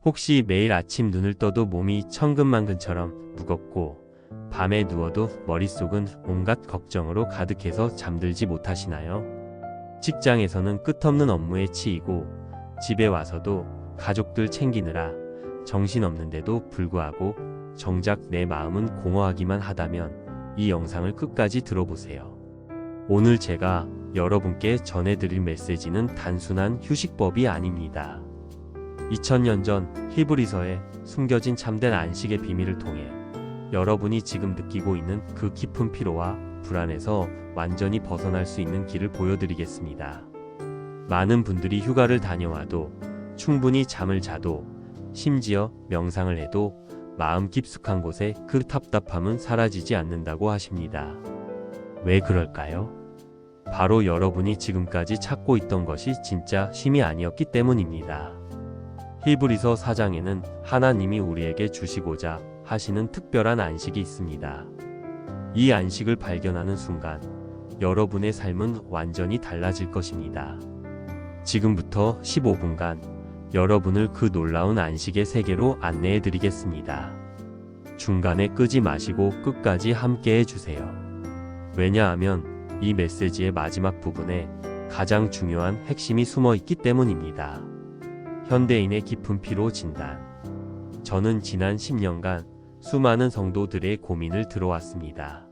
혹시 매일 아침 눈을 떠도 몸이 천근만근처럼 무겁고 밤에 누워도 머릿속은 온갖 걱정으로 가득해서 잠들지 못하시나요? 직장에서는 끝없는 업무에 치이고 집에 와서도 가족들 챙기느라 정신없는데도 불구하고 정작 내 마음은 공허하기만 하다면 이 영상을 끝까지 들어보세요. 오늘 제가 여러분께 전해드릴 메시지는 단순한 휴식법이 아닙니다. 2000년 전 히브리서에 숨겨진 참된 안식의 비밀을 통해 여러분이 지금 느끼고 있는 그 깊은 피로와 불안에서 완전히 벗어날 수 있는 길을 보여드리겠습니다. 많은 분들이 휴가를 다녀와도 충분히 잠을 자도 심지어 명상을 해도 마음 깊숙한 곳에 그 답답함은 사라지지 않는다고 하십니다. 왜 그럴까요? 바로 여러분이 지금까지 찾고 있던 것이 진짜 쉼이 아니었기 때문입니다. 히브리서 4장에는 하나님이 우리에게 주시고자 하시는 특별한 안식이 있습니다. 이 안식을 발견하는 순간 여러분의 삶은 완전히 달라질 것입니다. 지금부터 15분간 여러분을 그 놀라운 안식의 세계로 안내해 드리겠습니다. 중간에 끄지 마시고 끝까지 함께 해주세요. 왜냐하면 이 메시지의 마지막 부분에 가장 중요한 핵심이 숨어 있기 때문입니다. 현대인의 깊은 피로 진단. 저는 지난 10년간 수많은 성도들의 고민을 들어왔습니다.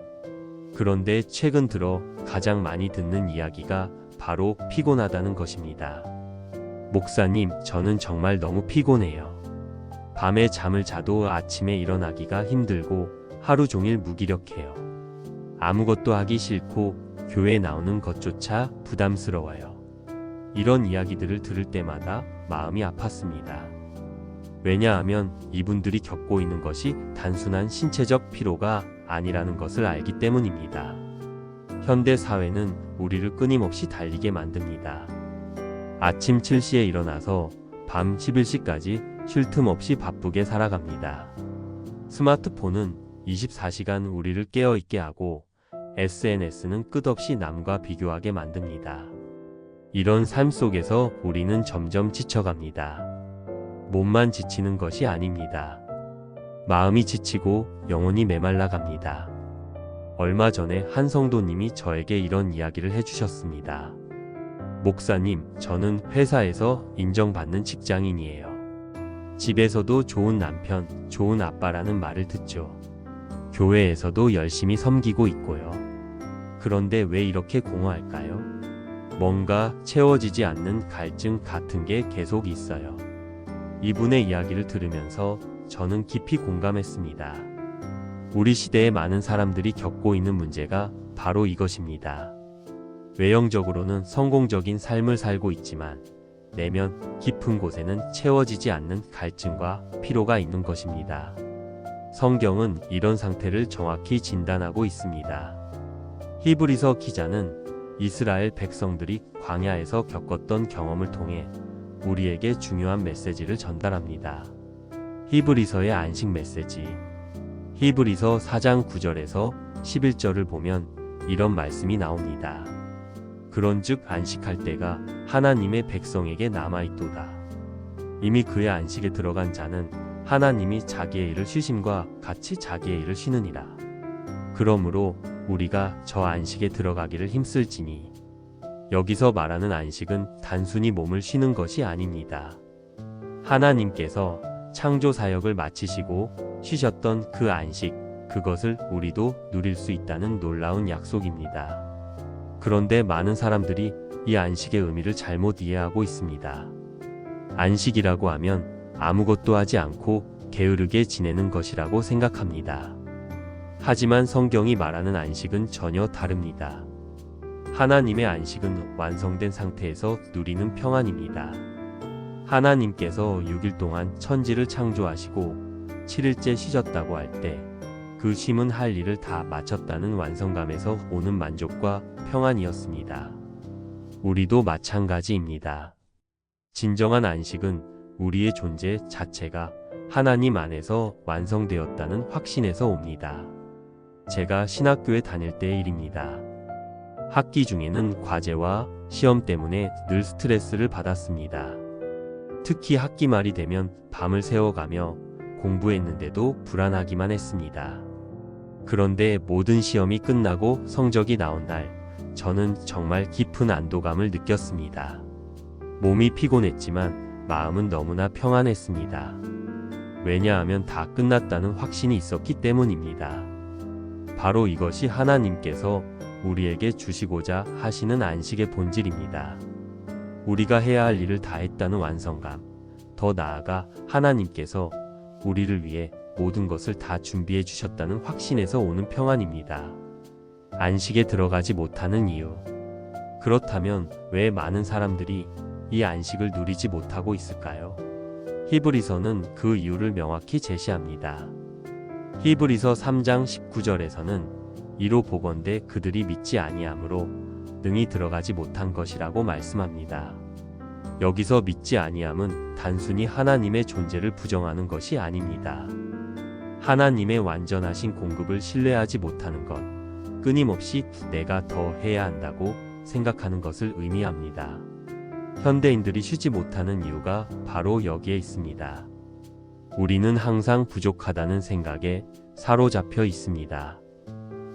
그런데 최근 들어 가장 많이 듣는 이야기가 바로 피곤하다는 것입니다. 목사님, 저는 정말 너무 피곤해요. 밤에 잠을 자도 아침에 일어나기가 힘들고 하루 종일 무기력해요. 아무것도 하기 싫고 교회에 나오는 것조차 부담스러워요. 이런 이야기들을 들을 때마다 마음이 아팠습니다. 왜냐하면 이분들이 겪고 있는 것이 단순한 신체적 피로가 아니라는 것을 알기 때문입니다. 현대 사회는 우리를 끊임없이 달리게 만듭니다. 아침 7시에 일어나서 밤 11시까지 쉴 틈 없이 바쁘게 살아갑니다. 스마트폰은 24시간 우리를 깨어있게 하고 SNS는 끝없이 남과 비교하게 만듭니다. 이런 삶 속에서 우리는 점점 지쳐갑니다. 몸만 지치는 것이 아닙니다. 마음이 지치고 영혼이 메말라 갑니다. 얼마 전에 한 성도님이 저에게 이런 이야기를 해주셨습니다. 목사님, 저는 회사에서 인정받는 직장인이에요. 집에서도 좋은 남편, 좋은 아빠라는 말을 듣죠. 교회에서도 열심히 섬기고 있고요. 그런데 왜 이렇게 공허할까요? 뭔가 채워지지 않는 갈증 같은 게 계속 있어요. 이분의 이야기를 들으면서 저는 깊이 공감했습니다. 우리 시대의 많은 사람들이 겪고 있는 문제가 바로 이것입니다. 외형적으로는 성공적인 삶을 살고 있지만 내면 깊은 곳에는 채워지지 않는 갈증과 피로가 있는 것입니다. 성경은 이런 상태를 정확히 진단하고 있습니다. 히브리서 기자는 이스라엘 백성들이 광야에서 겪었던 경험을 통해 우리에게 중요한 메시지를 전달합니다. 히브리서의 안식 메시지. 히브리서 4장 9절에서 11절을 보면 이런 말씀이 나옵니다. 그런즉 안식할 때가 하나님의 백성에게 남아있도다. 이미 그의 안식에 들어간 자는 하나님이 자기의 일을 쉬심과 같이 자기의 일을 쉬느니라. 그러므로 우리가 저 안식에 들어가기를 힘쓸지니. 여기서 말하는 안식은 단순히 몸을 쉬는 것이 아닙니다. 하나님께서 창조 사역을 마치시고 쉬셨던 그 안식, 그것을 우리도 누릴 수 있다는 놀라운 약속입니다. 그런데 많은 사람들이 이 안식의 의미를 잘못 이해하고 있습니다. 안식이라고 하면 아무것도 하지 않고 게으르게 지내는 것이라고 생각합니다. 하지만 성경이 말하는 안식은 전혀 다릅니다. 하나님의 안식은 완성된 상태에서 누리는 평안입니다. 하나님께서 6일 동안 천지를 창조하시고 7일째 쉬셨다고 할 때 그 쉼은 할 일을 다 마쳤다는 완성감에서 오는 만족과 평안이었습니다. 우리도 마찬가지입니다. 진정한 안식은 우리의 존재 자체가 하나님 안에서 완성되었다는 확신에서 옵니다. 제가 신학교에 다닐 때의 일입니다. 학기 중에는 과제와 시험 때문에 늘 스트레스를 받았습니다. 특히 학기 말이 되면 밤을 새워가며 공부했는데도 불안하기만 했습니다. 그런데 모든 시험이 끝나고 성적이 나온 날, 저는 정말 깊은 안도감을 느꼈습니다. 몸이 피곤했지만 마음은 너무나 평안했습니다. 왜냐하면 다 끝났다는 확신이 있었기 때문입니다. 바로 이것이 하나님께서 우리에게 주시고자 하시는 안식의 본질입니다. 우리가 해야 할 일을 다 했다는 완성감, 더 나아가 하나님께서 우리를 위해 모든 것을 다 준비해 주셨다는 확신에서 오는 평안입니다. 안식에 들어가지 못하는 이유. 그렇다면 왜 많은 사람들이 이 안식을 누리지 못하고 있을까요? 히브리서는 그 이유를 명확히 제시합니다. 히브리서 3장 19절에서는 이로 보건대 그들이 믿지 아니함으로 능히 들어가지 못한 것이라고 말씀합니다. 여기서 믿지 아니함은 단순히 하나님의 존재를 부정하는 것이 아닙니다. 하나님의 완전하신 공급을 신뢰하지 못하는 것, 끊임없이 내가 더 해야 한다고 생각하는 것을 의미합니다. 현대인들이 쉬지 못하는 이유가 바로 여기에 있습니다. 우리는 항상 부족하다는 생각에 사로잡혀 있습니다.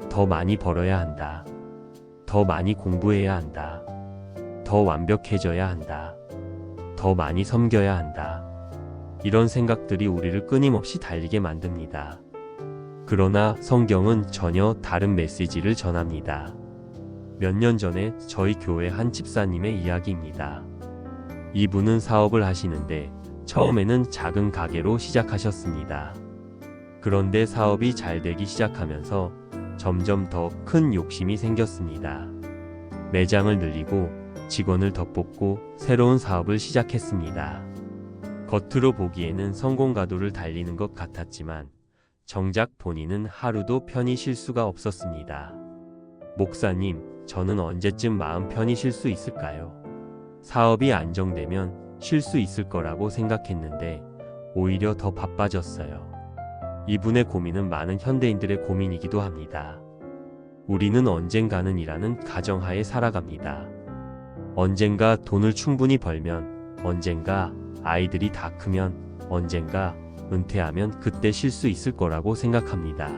더 많이 벌어야 한다. 더 많이 공부해야 한다. 더 완벽해져야 한다. 더 많이 섬겨야 한다. 이런 생각들이 우리를 끊임없이 달리게 만듭니다. 그러나 성경은 전혀 다른 메시지를 전합니다. 몇 년 전에 저희 교회 한 집사님의 이야기입니다. 이분은 사업을 하시는데 처음에는 작은 가게로 시작하셨습니다. 그런데 사업이 잘 되기 시작하면서 점점 더 큰 욕심이 생겼습니다. 매장을 늘리고 직원을 더 뽑고 새로운 사업을 시작했습니다. 겉으로 보기에는 성공 가도를 달리는 것 같았지만 정작 본인은 하루도 편히 쉴 수가 없었습니다. 목사님, 저는 언제쯤 마음 편히 쉴 수 있을까요? 사업이 안정되면 쉴 수 있을 거라고 생각했는데 오히려 더 바빠졌어요. 이분의 고민은 많은 현대인들의 고민이기도 합니다. 우리는 언젠가는 이라는 가정하에 살아갑니다. 언젠가 돈을 충분히 벌면, 언젠가 아이들이 다 크면, 언젠가 은퇴하면 그때 쉴 수 있을 거라고 생각합니다.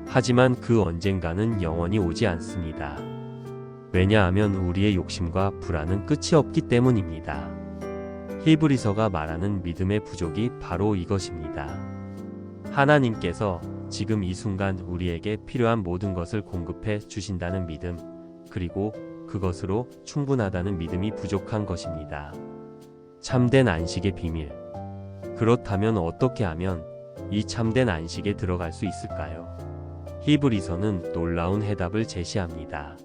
하지만 그 언젠가는 영원히 오지 않습니다. 왜냐하면 우리의 욕심과 불안은 끝이 없기 때문입니다. 히브리서가 말하는 믿음의 부족이 바로 이것입니다. 하나님께서 지금 이 순간 우리에게 필요한 모든 것을 공급해 주신다는 믿음, 그리고 그것으로 충분하다는 믿음이 부족한 것입니다. 참된 안식의 비밀. 그렇다면 어떻게 하면 이 참된 안식에 들어갈 수 있을까요? 히브리서는 놀라운 해답을 제시합니다.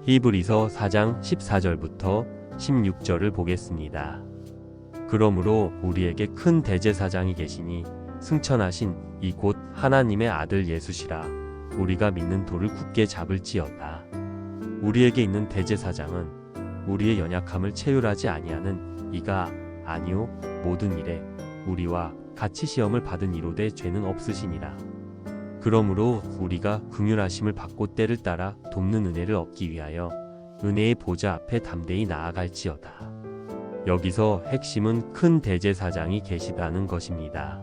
히브리서 4장 14절부터 16절을 보겠습니다. 그러므로 우리에게 큰 대제사장이 계시니 승천하신 이 곧 하나님의 아들 예수시라. 우리가 믿는 돌을 굳게 잡을지어다. 우리에게 있는 대제사장은 우리의 연약함을 체휼하지 아니하는 이가 아니요 모든 일에 우리와 같이 시험을 받은 이로되 죄는 없으시니라. 그러므로 우리가 긍휼하심을 받고 때를 따라 돕는 은혜를 얻기 위하여 은혜의 보좌 앞에 담대히 나아갈지어다. 여기서 핵심은 큰 대제사장이 계시다는 것입니다.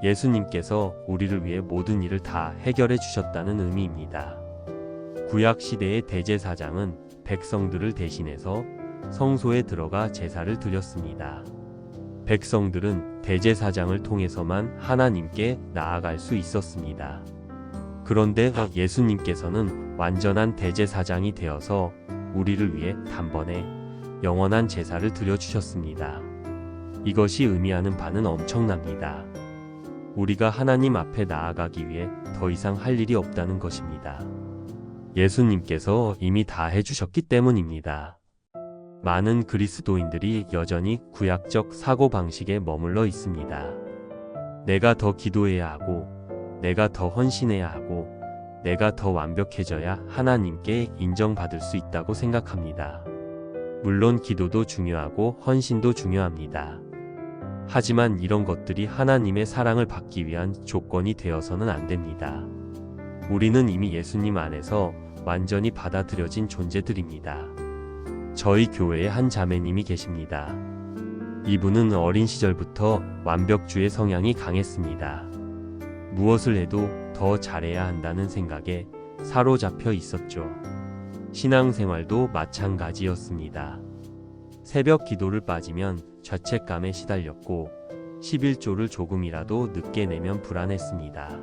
예수님께서 우리를 위해 모든 일을 다 해결해 주셨다는 의미입니다. 구약 시대의 대제사장은 백성들을 대신해서 성소에 들어가 제사를 드렸습니다. 백성들은 대제사장을 통해서만 하나님께 나아갈 수 있었습니다. 그런데 예수님께서는 완전한 대제사장이 되어서 우리를 위해 단번에 영원한 제사를 드려주셨습니다. 이것이 의미하는 바는 엄청납니다. 우리가 하나님 앞에 나아가기 위해 더 이상 할 일이 없다는 것입니다. 예수님께서 이미 다 해주셨기 때문입니다. 많은 그리스도인들이 여전히 구약적 사고방식에 머물러 있습니다. 내가 더 기도해야 하고, 내가 더 헌신해야 하고, 내가 더 완벽해져야 하나님께 인정받을 수 있다고 생각합니다. 물론 기도도 중요하고 헌신도 중요합니다. 하지만 이런 것들이 하나님의 사랑을 받기 위한 조건이 되어서는 안 됩니다. 우리는 이미 예수님 안에서 완전히 받아들여진 존재들입니다. 저희 교회에 한 자매님이 계십니다. 이분은 어린 시절부터 완벽주의 성향이 강했습니다. 무엇을 해도 더 잘해야 한다는 생각에 사로잡혀 있었죠. 신앙생활도 마찬가지였습니다. 새벽 기도를 빠지면 죄책감에 시달렸고 11조를 조금이라도 늦게 내면 불안했습니다.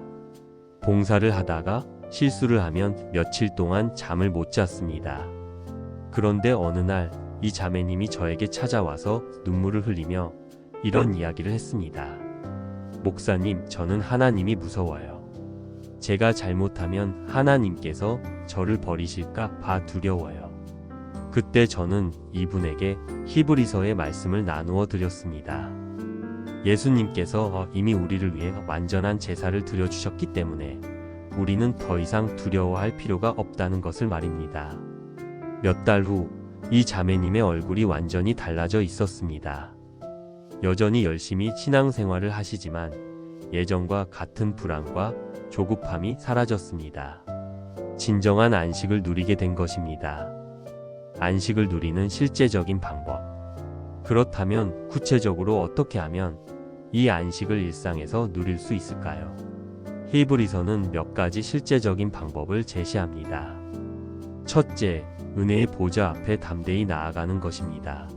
봉사를 하다가 실수를 하면 며칠 동안 잠을 못 잤습니다. 그런데 어느 날 이 자매님이 저에게 찾아와서 눈물을 흘리며 이런 이야기를 했습니다. 목사님, 저는 하나님이 무서워요. 제가 잘못하면 하나님께서 저를 버리실까 봐 두려워요. 그때 저는 이분에게 히브리서의 말씀을 나누어 드렸습니다. 예수님께서 이미 우리를 위해 완전한 제사를 드려주셨기 때문에 우리는 더 이상 두려워할 필요가 없다는 것을 말입니다. 몇 달 후 이 자매님의 얼굴이 완전히 달라져 있었습니다. 여전히 열심히 신앙생활을 하시지만 예전과 같은 불안과 조급함이 사라졌습니다. 진정한 안식을 누리게 된 것입니다. 안식을 누리는 실제적인 방법. 그렇다면 구체적으로 어떻게 하면 이 안식을 일상에서 누릴 수 있을까요? 히브리서는 몇 가지 실제적인 방법을 제시합니다. 첫째, 은혜의 보좌 앞에 담대히 나아가는 것입니다.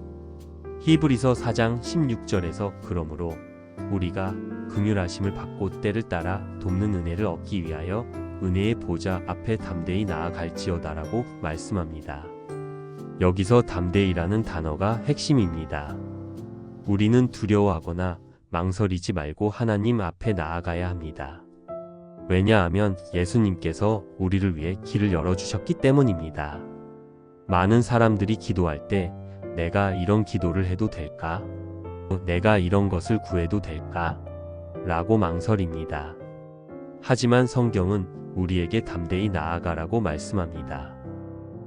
히브리서 4장 16절에서 그러므로 우리가 긍휼하심을 받고 때를 따라 돕는 은혜를 얻기 위하여 은혜의 보좌 앞에 담대히 나아갈지어다라고 말씀합니다. 여기서 담대히라는 단어가 핵심입니다. 우리는 두려워하거나 망설이지 말고 하나님 앞에 나아가야 합니다. 왜냐하면 예수님께서 우리를 위해 길을 열어주셨기 때문입니다. 많은 사람들이 기도할 때 내가 이런 기도를 해도 될까? 내가 이런 것을 구해도 될까? 라고 망설입니다. 하지만 성경은 우리에게 담대히 나아가라고 말씀합니다.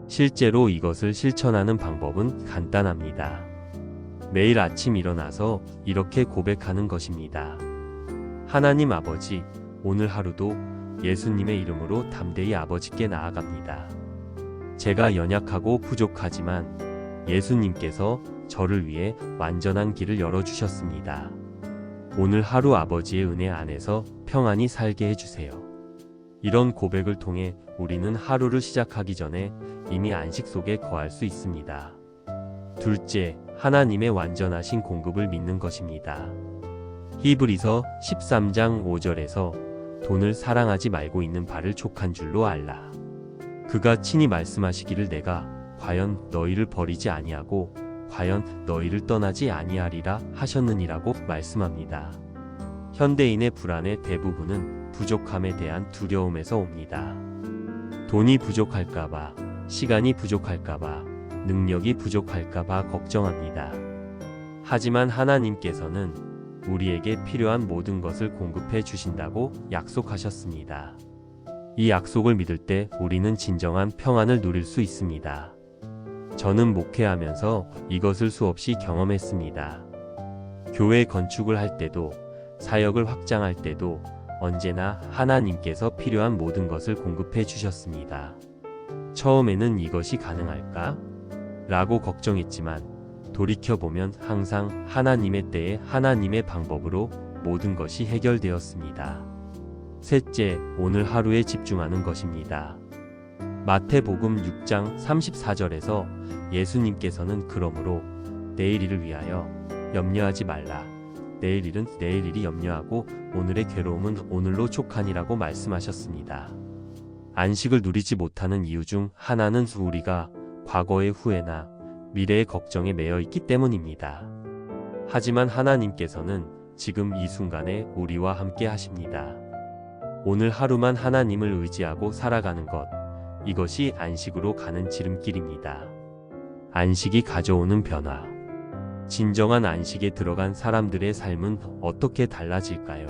실제로 이것을 실천하는 방법은 간단합니다. 매일 아침 일어나서 이렇게 고백하는 것입니다. 하나님 아버지, 오늘 하루도 예수님의 이름으로 담대히 아버지께 나아갑니다. 제가 연약하고 부족하지만 예수님께서 저를 위해 완전한 길을 열어주셨습니다. 오늘 하루 아버지의 은혜 안에서 평안히 살게 해주세요. 이런 고백을 통해 우리는 하루를 시작하기 전에 이미 안식 속에 거할 수 있습니다. 둘째, 하나님의 완전하신 공급을 믿는 것입니다. 히브리서 13장 5절에서 돈을 사랑하지 말고 있는 바를 족한 줄로 알라. 그가 친히 말씀하시기를 내가 과연 너희를 버리지 아니하고 과연 너희를 떠나지 아니하리라 하셨느니라고 말씀합니다. 현대인의 불안의 대부분은 부족함에 대한 두려움에서 옵니다. 돈이 부족할까봐, 시간이 부족할까봐, 능력이 부족할까봐 걱정합니다. 하지만 하나님께서는 우리에게 필요한 모든 것을 공급해 주신다고 약속하셨습니다. 이 약속을 믿을 때 우리는 진정한 평안을 누릴 수 있습니다. 저는 목회하면서 이것을 수없이 경험했습니다. 교회 건축을 할 때도, 사역을 확장할 때도 언제나 하나님께서 필요한 모든 것을 공급해 주셨습니다. 처음에는 이것이 가능할까? 라고 걱정했지만 돌이켜보면 항상 하나님의 때에 하나님의 방법으로 모든 것이 해결되었습니다. 셋째, 오늘 하루에 집중하는 것입니다. 마태복음 6장 34절에서 예수님께서는 그러므로 내일 일을 위하여 염려하지 말라. 내일 일은 내일 일이 염려하고 오늘의 괴로움은 오늘로 족하니라고 말씀하셨습니다. 안식을 누리지 못하는 이유 중 하나는 우리가 과거의 후회나 미래의 걱정에 매여 있기 때문입니다. 하지만 하나님께서는 지금 이 순간에 우리와 함께 하십니다. 오늘 하루만 하나님을 의지하고 살아가는 것, 이것이 안식으로 가는 지름길입니다. 안식이 가져오는 변화. 진정한 안식에 들어간 사람들의 삶은 어떻게 달라질까요?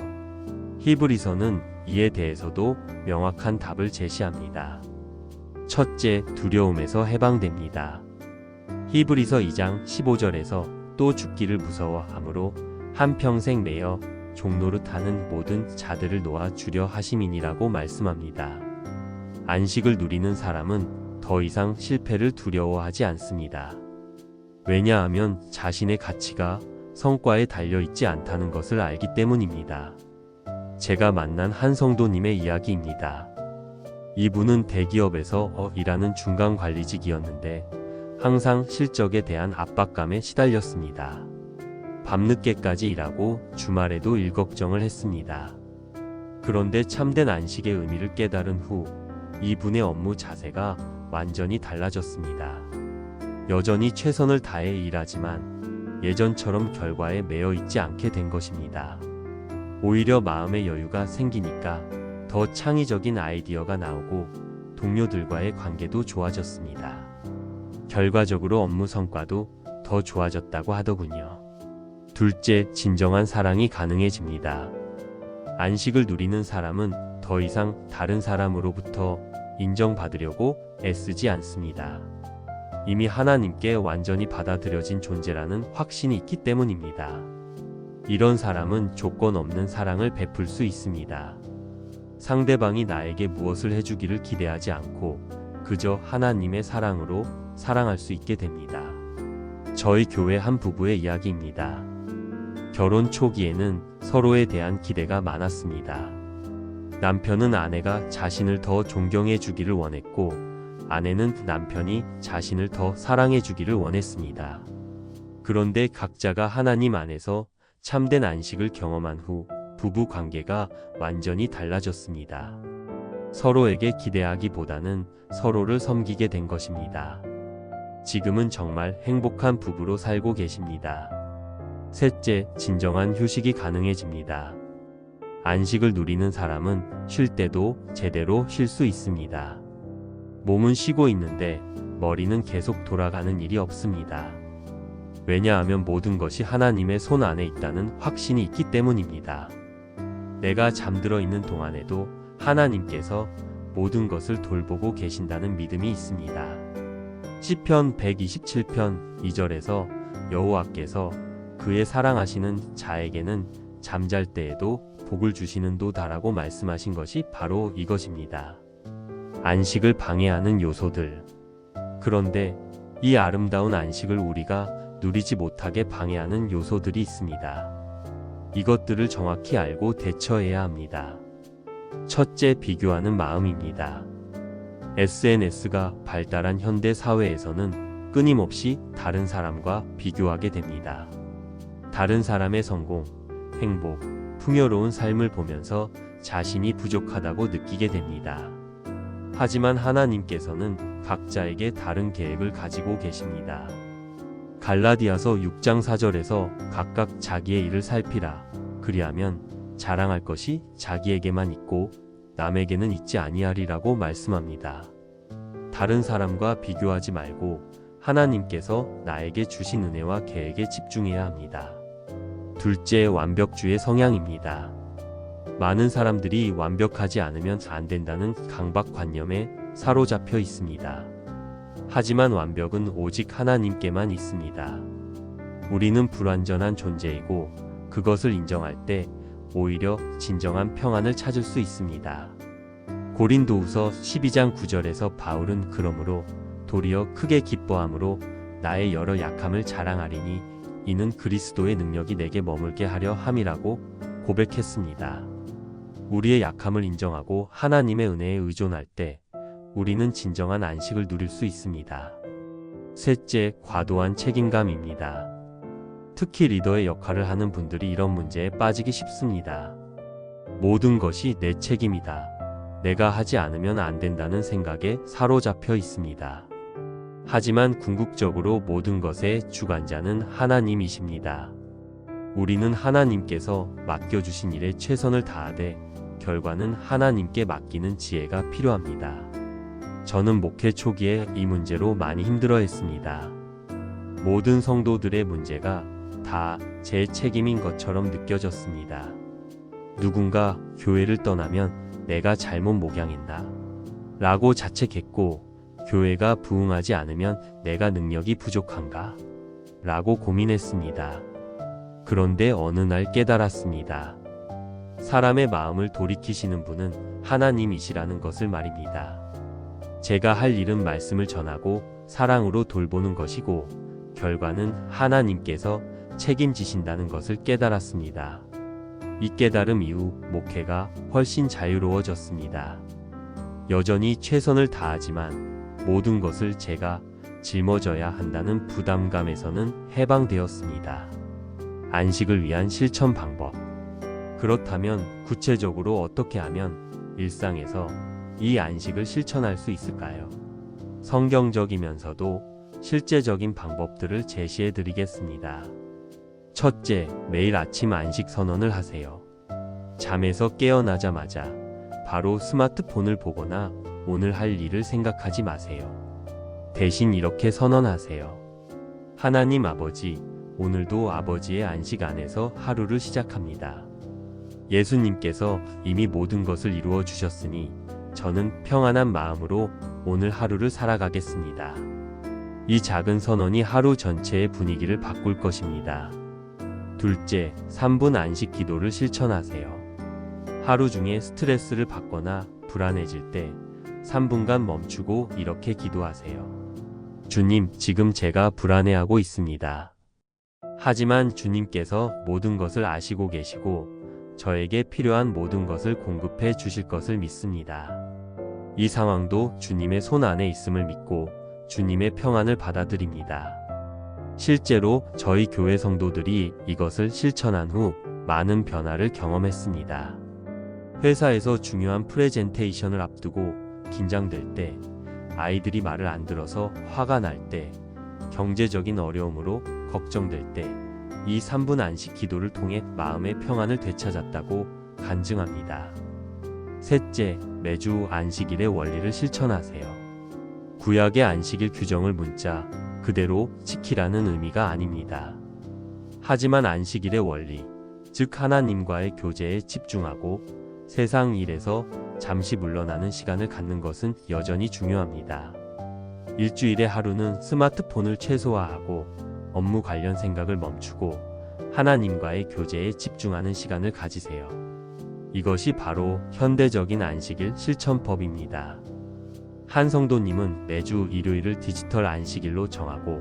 히브리서는 이에 대해서도 명확한 답을 제시합니다. 첫째, 두려움에서 해방됩니다. 히브리서 2장 15절에서 또 죽기를 무서워함으로 한평생 매여 종노릇하는 모든 자들을 놓아 주려 하심이니라고 말씀합니다. 안식을 누리는 사람은 더 이상 실패를 두려워하지 않습니다. 왜냐하면 자신의 가치가 성과에 달려있지 않다는 것을 알기 때문입니다. 제가 만난 한 성도님의 이야기입니다. 이분은 대기업에서 일하는 중간 관리직이었는데 항상 실적에 대한 압박감에 시달렸습니다. 밤늦게까지 일하고 주말에도 일 걱정을 했습니다. 그런데 참된 안식의 의미를 깨달은 후 이분의 업무 자세가 완전히 달라졌습니다. 여전히 최선을 다해 일하지만 예전처럼 결과에 매여 있지 않게 된 것입니다. 오히려 마음의 여유가 생기니까 더 창의적인 아이디어가 나오고 동료들과의 관계도 좋아졌습니다. 결과적으로 업무 성과도 더 좋아졌다고 하더군요. 둘째, 진정한 사랑이 가능해집니다. 안식을 누리는 사람은 더 이상 다른 사람으로부터 인정받으려고 애쓰지 않습니다. 이미 하나님께 완전히 받아들여진 존재라는 확신이 있기 때문입니다. 이런 사람은 조건 없는 사랑을 베풀 수 있습니다. 상대방이 나에게 무엇을 해주기를 기대하지 않고 그저 하나님의 사랑으로 사랑할 수 있게 됩니다. 저희 교회 한 부부의 이야기입니다. 결혼 초기에는 서로에 대한 기대가 많았습니다. 남편은 아내가 자신을 더 존경해 주기를 원했고 아내는 남편이 자신을 더 사랑해 주기를 원했습니다. 그런데 각자가 하나님 안에서 참된 안식을 경험한 후 부부 관계가 완전히 달라졌습니다. 서로에게 기대하기보다는 서로를 섬기게 된 것입니다. 지금은 정말 행복한 부부로 살고 계십니다. 셋째, 진정한 휴식이 가능해집니다. 안식을 누리는 사람은 쉴 때도 제대로 쉴 수 있습니다. 몸은 쉬고 있는데 머리는 계속 돌아가는 일이 없습니다. 왜냐하면 모든 것이 하나님의 손 안에 있다는 확신이 있기 때문입니다. 내가 잠들어 있는 동안에도 하나님께서 모든 것을 돌보고 계신다는 믿음이 있습니다. 시편 127편 2절에서 여호와께서 그의 사랑하시는 자에게는 잠잘 때에도 복을 주시는도다라고 말씀하신 것이 바로 이것입니다. 안식을 방해하는 요소들. 그런데 이 아름다운 안식을 우리가 누리지 못하게 방해하는 요소들이 있습니다. 이것들을 정확히 알고 대처해야 합니다. 첫째, 비교하는 마음입니다. SNS가 발달한 현대 사회에서는 끊임없이 다른 사람과 비교하게 됩니다. 다른 사람의 성공, 행복, 풍요로운 삶을 보면서 자신이 부족하다고 느끼게 됩니다. 하지만 하나님께서는 각자에게 다른 계획을 가지고 계십니다. 갈라디아서 6장 4절에서 각각 자기의 일을 살피라. 그리하면 자랑할 것이 자기에게만 있고 남에게는 있지 아니하리라고 말씀합니다. 다른 사람과 비교하지 말고 하나님께서 나에게 주신 은혜와 계획에 집중해야 합니다. 둘째, 완벽주의 성향입니다. 많은 사람들이 완벽하지 않으면 안 된다는 강박관념에 사로잡혀 있습니다. 하지만 완벽은 오직 하나님께만 있습니다. 우리는 불완전한 존재이고 그것을 인정할 때 오히려 진정한 평안을 찾을 수 있습니다. 고린도후서 12장 9절에서 바울은 그러므로 도리어 크게 기뻐함으로 나의 여러 약함을 자랑하리니 이는 그리스도의 능력이 내게 머물게 하려 함이라고 고백했습니다. 우리의 약함을 인정하고 하나님의 은혜에 의존할 때 우리는 진정한 안식을 누릴 수 있습니다. 셋째, 과도한 책임감입니다. 특히 리더의 역할을 하는 분들이 이런 문제에 빠지기 쉽습니다. 모든 것이 내 책임이다. 내가 하지 않으면 안 된다는 생각에 사로잡혀 있습니다. 하지만 궁극적으로 모든 것의 주관자는 하나님이십니다. 우리는 하나님께서 맡겨주신 일에 최선을 다하되 결과는 하나님께 맡기는 지혜가 필요합니다. 저는 목회 초기에 이 문제로 많이 힘들어했습니다. 모든 성도들의 문제가 다 제 책임인 것처럼 느껴졌습니다. 누군가 교회를 떠나면 내가 잘못 목양했나? 라고 자책했고 교회가 부흥하지 않으면 내가 능력이 부족한가? 라고 고민했습니다. 그런데 어느 날 깨달았습니다. 사람의 마음을 돌이키시는 분은 하나님이시라는 것을 말입니다. 제가 할 일은 말씀을 전하고 사랑으로 돌보는 것이고 결과는 하나님께서 책임지신다는 것을 깨달았습니다. 이 깨달음 이후 목회가 훨씬 자유로워졌습니다. 여전히 최선을 다하지만 모든 것을 제가 짊어져야 한다는 부담감에서는 해방되었습니다. 안식을 위한 실천 방법. 그렇다면 구체적으로 어떻게 하면 일상에서 이 안식을 실천할 수 있을까요? 성경적이면서도 실제적인 방법들을 제시해 드리겠습니다. 첫째, 매일 아침 안식 선언을 하세요. 잠에서 깨어나자마자 바로 스마트폰을 보거나 오늘 할 일을 생각하지 마세요. 대신 이렇게 선언하세요. 하나님 아버지, 오늘도 아버지의 안식 안에서 하루를 시작합니다. 예수님께서 이미 모든 것을 이루어 주셨으니 저는 평안한 마음으로 오늘 하루를 살아가겠습니다. 이 작은 선언이 하루 전체의 분위기를 바꿀 것입니다. 둘째, 3분 안식 기도를 실천하세요. 하루 중에 스트레스를 받거나 불안해질 때 3분간 멈추고 이렇게 기도하세요. 주님, 지금 제가 불안해하고 있습니다. 하지만 주님께서 모든 것을 아시고 계시고 저에게 필요한 모든 것을 공급해 주실 것을 믿습니다. 이 상황도 주님의 손 안에 있음을 믿고 주님의 평안을 받아들입니다. 실제로 저희 교회 성도들이 이것을 실천한 후 많은 변화를 경험했습니다. 회사에서 중요한 프레젠테이션을 앞두고 긴장될 때, 아이들이 말을 안 들어서 화가 날 때, 경제적인 어려움으로 걱정될 때, 이 3분 안식 기도를 통해 마음의 평안을 되찾았다고 간증합니다. 셋째, 매주 안식일의 원리를 실천하세요. 구약의 안식일 규정을 문자 그대로 지키라는 의미가 아닙니다. 하지만 안식일의 원리, 즉 하나님과의 교제에 집중하고 세상 일에서 잠시 물러나는 시간을 갖는 것은 여전히 중요합니다. 일주일의 하루는 스마트폰을 최소화하고 업무 관련 생각을 멈추고 하나님과의 교제에 집중하는 시간을 가지세요. 이것이 바로 현대적인 안식일 실천법입니다. 한 성도님은 매주 일요일을 디지털 안식일로 정하고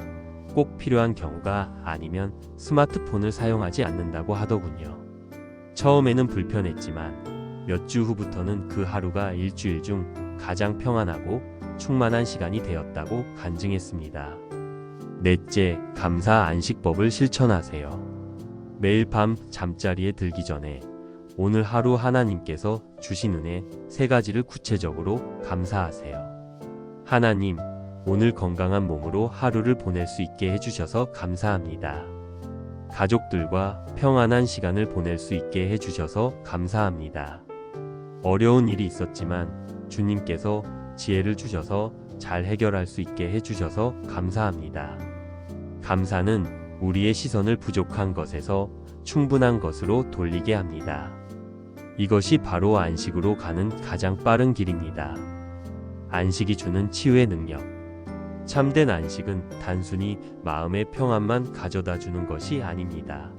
꼭 필요한 경우가 아니면 스마트폰을 사용하지 않는다고 하더군요. 처음에는 불편했지만 몇 주 후부터는 그 하루가 일주일 중 가장 평안하고 충만한 시간이 되었다고 간증했습니다. 넷째, 감사 안식법을 실천하세요. 매일 밤 잠자리에 들기 전에 오늘 하루 하나님께서 주신 은혜 3가지를 구체적으로 감사하세요. 하나님, 오늘 건강한 몸으로 하루를 보낼 수 있게 해주셔서 감사합니다. 가족들과 평안한 시간을 보낼 수 있게 해주셔서 감사합니다. 어려운 일이 있었지만 주님께서 지혜를 주셔서 잘 해결할 수 있게 해주셔서 감사합니다. 감사는 우리의 시선을 부족한 것에서 충분한 것으로 돌리게 합니다. 이것이 바로 안식으로 가는 가장 빠른 길입니다. 안식이 주는 치유의 능력. 참된 안식은 단순히 마음의 평안만 가져다 주는 것이 아닙니다.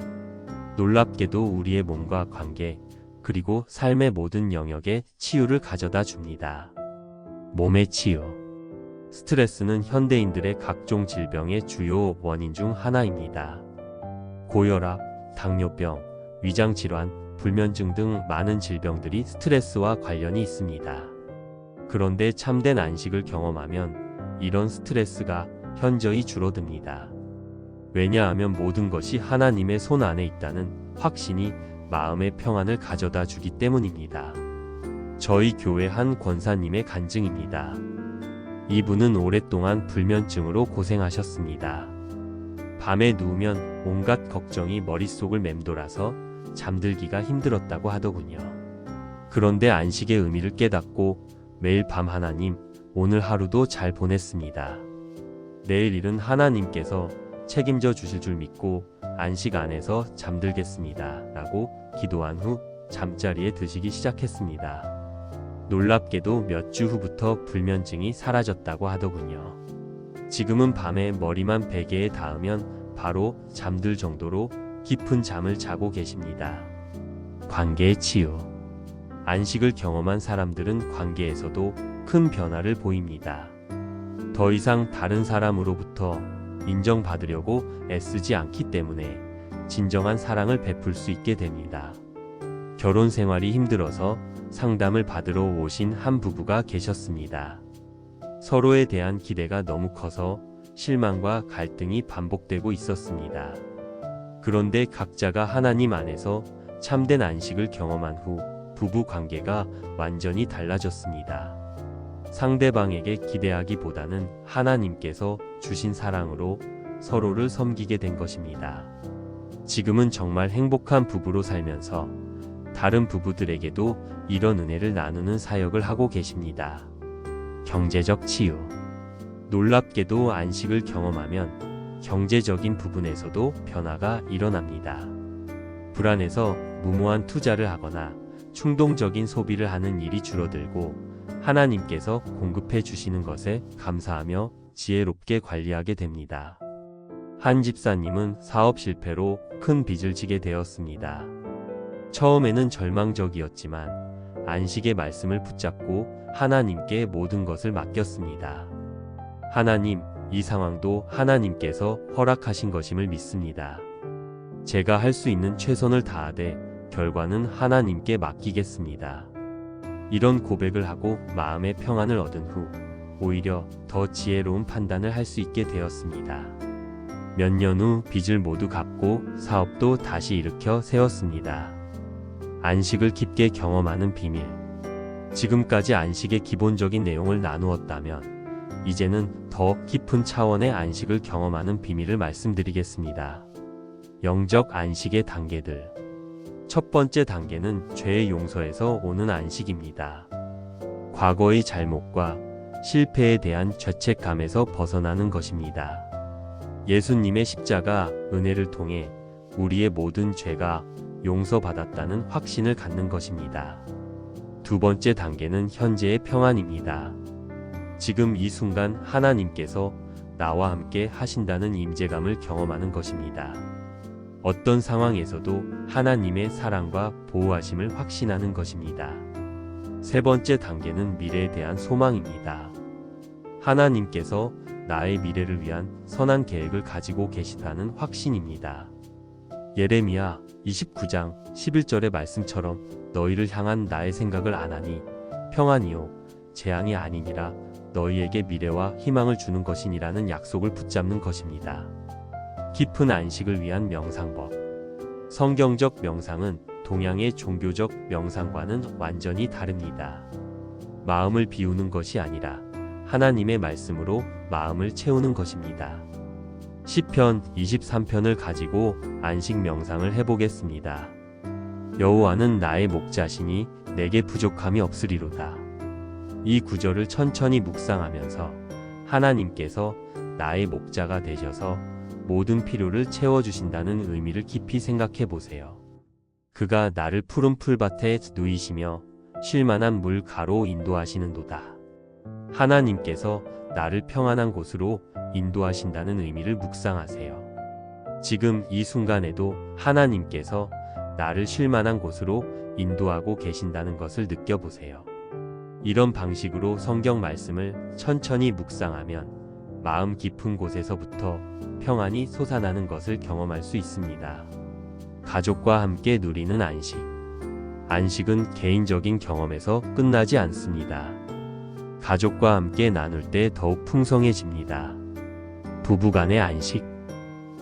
놀랍게도 우리의 몸과 관계, 그리고 삶의 모든 영역에 치유를 가져다 줍니다. 몸의 치유. 스트레스는 현대인들의 각종 질병의 주요 원인 중 하나입니다. 고혈압, 당뇨병, 위장질환, 불면증 등 많은 질병들이 스트레스와 관련이 있습니다. 그런데 참된 안식을 경험하면 이런 스트레스가 현저히 줄어듭니다. 왜냐하면 모든 것이 하나님의 손 안에 있다는 확신이 마음의 평안을 가져다 주기 때문입니다. 저희 교회 한 권사님의 간증입니다. 이분은 오랫동안 불면증으로 고생하셨습니다. 밤에 누우면 온갖 걱정이 머릿속을 맴돌아서 잠들기가 힘들었다고 하더군요. 그런데 안식의 의미를 깨닫고 매일 밤 하나님, 오늘 하루도 잘 보냈습니다. 내일 일은 하나님께서 책임져 주실 줄 믿고 안식 안에서 잠들겠습니다. 라고 기도한 후 잠자리에 드시기 시작했습니다. 놀랍게도 몇 주 후부터 불면증이 사라졌다고 하더군요. 지금은 밤에 머리만 베개에 닿으면 바로 잠들 정도로 깊은 잠을 자고 계십니다. 관계의 치유. 안식을 경험한 사람들은 관계에서도 큰 변화를 보입니다. 더 이상 다른 사람으로부터 인정받으려고 애쓰지 않기 때문에 진정한 사랑을 베풀 수 있게 됩니다. 결혼 생활이 힘들어서 상담을 받으러 오신 한 부부가 계셨습니다. 서로에 대한 기대가 너무 커서 실망과 갈등이 반복되고 있었습니다. 그런데 각자가 하나님 안에서 참된 안식을 경험한 후 부부 관계가 완전히 달라졌습니다. 상대방에게 기대하기보다는 하나님께서 주신 사랑으로 서로를 섬기게 된 것입니다. 지금은 정말 행복한 부부로 살면서 다른 부부들에게도 이런 은혜를 나누는 사역을 하고 계십니다. 경제적 치유. 놀랍게도 안식을 경험하면 경제적인 부분에서도 변화가 일어납니다. 불안해서 무모한 투자를 하거나 충동적인 소비를 하는 일이 줄어들고 하나님께서 공급해 주시는 것에 감사하며 지혜롭게 관리하게 됩니다. 한 집사님은 사업 실패로 큰 빚을 지게 되었습니다. 처음에는 절망적이었지만 안식의 말씀을 붙잡고 하나님께 모든 것을 맡겼습니다. 하나님, 이 상황도 하나님께서 허락하신 것임을 믿습니다. 제가 할 수 있는 최선을 다하되 결과는 하나님께 맡기겠습니다. 이런 고백을 하고 마음의 평안을 얻은 후 오히려 더 지혜로운 판단을 할 수 있게 되었습니다. 몇 년 후 빚을 모두 갚고 사업도 다시 일으켜 세웠습니다. 안식을 깊게 경험하는 비밀. 지금까지 안식의 기본적인 내용을 나누었다면 이제는 더 깊은 차원의 안식을 경험하는 비밀을 말씀드리겠습니다. 영적 안식의 단계들. 첫 번째 단계는 죄의 용서에서 오는 안식입니다. 과거의 잘못과 실패에 대한 죄책감에서 벗어나는 것입니다. 예수님의 십자가 은혜를 통해 우리의 모든 죄가 용서받았다는 확신을 갖는 것입니다. 두 번째 단계는 현재의 평안입니다. 지금 이 순간 하나님께서 나와 함께 하신다는 임재감을 경험하는 것입니다. 어떤 상황에서도 하나님의 사랑과 보호하심을 확신하는 것입니다. 세 번째 단계는 미래에 대한 소망입니다. 하나님께서 나의 미래를 위한 선한 계획을 가지고 계시다는 확신입니다. 예레미야 29장 11절의 말씀처럼 너희를 향한 나의 생각을 아나니 평안이요 재앙이 아니니라 너희에게 미래와 희망을 주는 것이니라는 약속을 붙잡는 것입니다. 깊은 안식을 위한 명상법. 성경적 명상은 동양의 종교적 명상과는 완전히 다릅니다. 마음을 비우는 것이 아니라 하나님의 말씀으로 마음을 채우는 것입니다. 시편 23편을 가지고 안식 명상을 해보겠습니다. 여호와는 나의 목자시니 내게 부족함이 없으리로다. 이 구절을 천천히 묵상하면서 하나님께서 나의 목자가 되셔서 모든 필요를 채워주신다는 의미를 깊이 생각해 보세요. 그가 나를 푸른 풀밭에 누이시며 쉴만한 물 가로 인도하시는도다. 하나님께서 나를 평안한 곳으로 인도하신다는 의미를 묵상하세요. 지금 이 순간에도 하나님께서 나를 쉴만한 곳으로 인도하고 계신다는 것을 느껴보세요. 이런 방식으로 성경 말씀을 천천히 묵상하면 마음 깊은 곳에서부터 평안이 솟아나는 것을 경험할 수 있습니다. 가족과 함께 누리는 안식. 안식은 개인적인 경험에서 끝나지 않습니다. 가족과 함께 나눌 때 더욱 풍성해집니다. 부부간의 안식.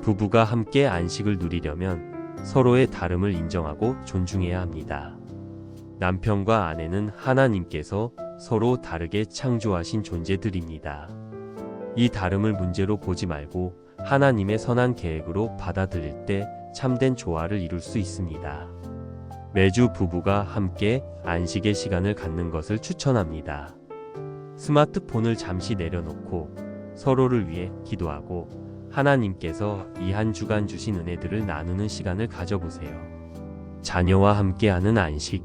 부부가 함께 안식을 누리려면 서로의 다름을 인정하고 존중해야 합니다. 남편과 아내는 하나님께서 서로 다르게 창조하신 존재들입니다. 이 다름을 문제로 보지 말고 하나님의 선한 계획으로 받아들일 때 참된 조화를 이룰 수 있습니다. 매주 부부가 함께 안식의 시간을 갖는 것을 추천합니다. 스마트폰을 잠시 내려놓고 서로를 위해 기도하고 하나님께서 이 한 주간 주신 은혜들을 나누는 시간을 가져보세요. 자녀와 함께하는 안식.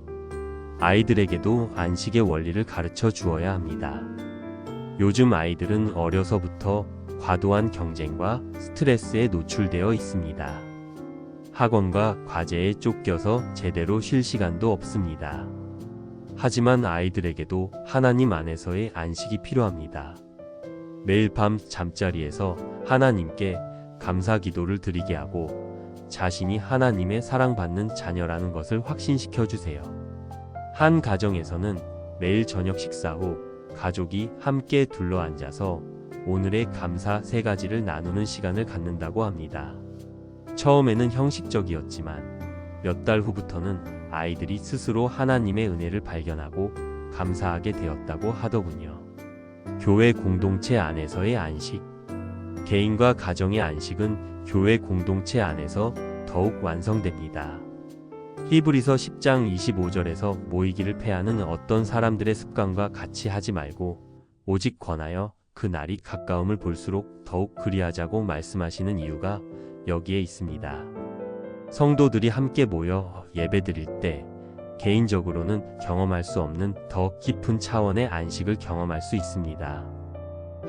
아이들에게도 안식의 원리를 가르쳐 주어야 합니다. 요즘 아이들은 어려서부터 과도한 경쟁과 스트레스에 노출되어 있습니다. 학원과 과제에 쫓겨서 제대로 쉴 시간도 없습니다. 하지만 아이들에게도 하나님 안에서의 안식이 필요합니다. 매일 밤 잠자리에서 하나님께 감사 기도를 드리게 하고 자신이 하나님의 사랑받는 자녀라는 것을 확신시켜 주세요. 한 가정에서는 매일 저녁 식사 후 가족이 함께 둘러앉아서 오늘의 감사 3가지를 나누는 시간을 갖는다고 합니다. 처음에는 형식적이었지만 몇 달 후부터는 아이들이 스스로 하나님의 은혜를 발견하고 감사하게 되었다고 하더군요. 교회 공동체 안에서의 안식. 개인과 가정의 안식은 교회 공동체 안에서 더욱 완성됩니다. 히브리서 10장 25절에서 모이기를 패하는 어떤 사람들의 습관과 같이 하지 말고 오직 권하여 그 날이 가까움을 볼수록 더욱 그리하자고 말씀하시는 이유가 여기에 있습니다. 성도들이 함께 모여 예배드릴 때 개인적으로는 경험할 수 없는 더 깊은 차원의 안식을 경험할 수 있습니다.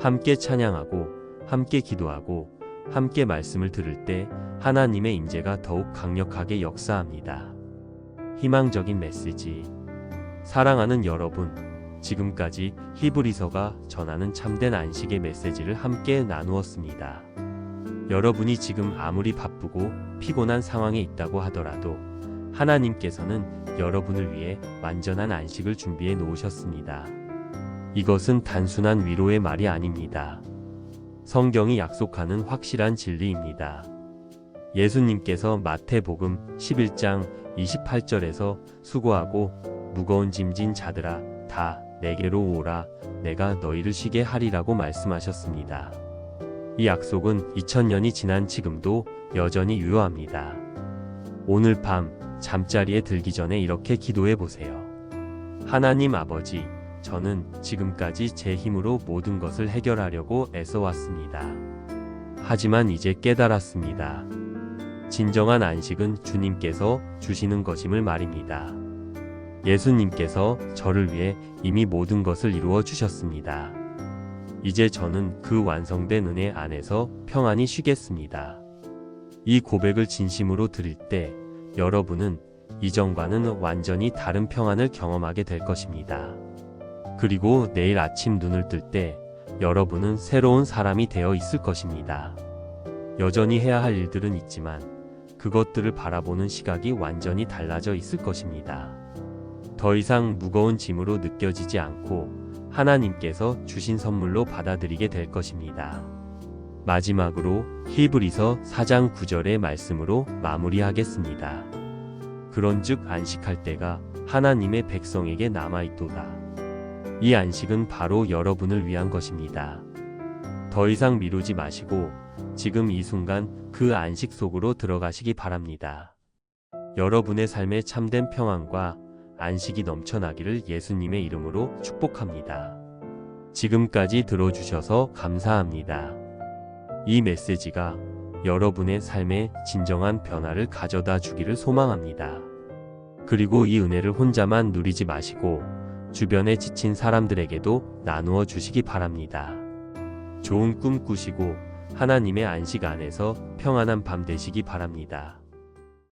함께 찬양하고 함께 기도하고 함께 말씀을 들을 때 하나님의 임재가 더욱 강력하게 역사합니다. 희망적인 메시지. 사랑하는 여러분, 지금까지 히브리서가 전하는 참된 안식의 메시지를 함께 나누었습니다. 여러분이 지금 아무리 바쁘고 피곤한 상황에 있다고 하더라도 하나님께서는 여러분을 위해 완전한 안식을 준비해 놓으셨습니다. 이것은 단순한 위로의 말이 아닙니다. 성경이 약속하는 확실한 진리입니다. 예수님께서 마태복음 11장 28절에서 수고하고 무거운 짐진 자들아 다 내게로 오라 내가 너희를 쉬게 하리라고 말씀하셨습니다. 이 약속은 2000년이 지난 지금도 여전히 유효합니다. 오늘 밤 잠자리에 들기 전에 이렇게 기도해 보세요. 하나님 아버지, 저는 지금까지 제 힘으로 모든 것을 해결하려고 애써왔습니다. 하지만 이제 깨달았습니다. 진정한 안식은 주님께서 주시는 것임을 말입니다. 예수님께서 저를 위해 이미 모든 것을 이루어 주셨습니다. 이제 저는 그 완성된 은혜 안에서 평안히 쉬겠습니다. 이 고백을 진심으로 드릴 때 여러분은 이전과는 완전히 다른 평안을 경험하게 될 것입니다. 그리고 내일 아침 눈을 뜰 때 여러분은 새로운 사람이 되어 있을 것입니다. 여전히 해야 할 일들은 있지만 그것들을 바라보는 시각이 완전히 달라져 있을 것입니다. 더 이상 무거운 짐으로 느껴지지 않고 하나님께서 주신 선물로 받아들이게 될 것입니다. 마지막으로 히브리서 4장 9절의 말씀으로 마무리하겠습니다. 그런즉 안식할 때가 하나님의 백성에게 남아있도다. 이 안식은 바로 여러분을 위한 것입니다. 더 이상 미루지 마시고 지금 이 순간 그 안식 속으로 들어가시기 바랍니다. 여러분의 삶에 참된 평안과 안식이 넘쳐나기를 예수님의 이름으로 축복합니다. 지금까지 들어주셔서 감사합니다. 이 메시지가 여러분의 삶에 진정한 변화를 가져다 주기를 소망합니다. 그리고 이 은혜를 혼자만 누리지 마시고 주변에 지친 사람들에게도 나누어 주시기 바랍니다. 좋은 꿈 꾸시고 하나님의 안식 안에서 평안한 밤 되시기 바랍니다.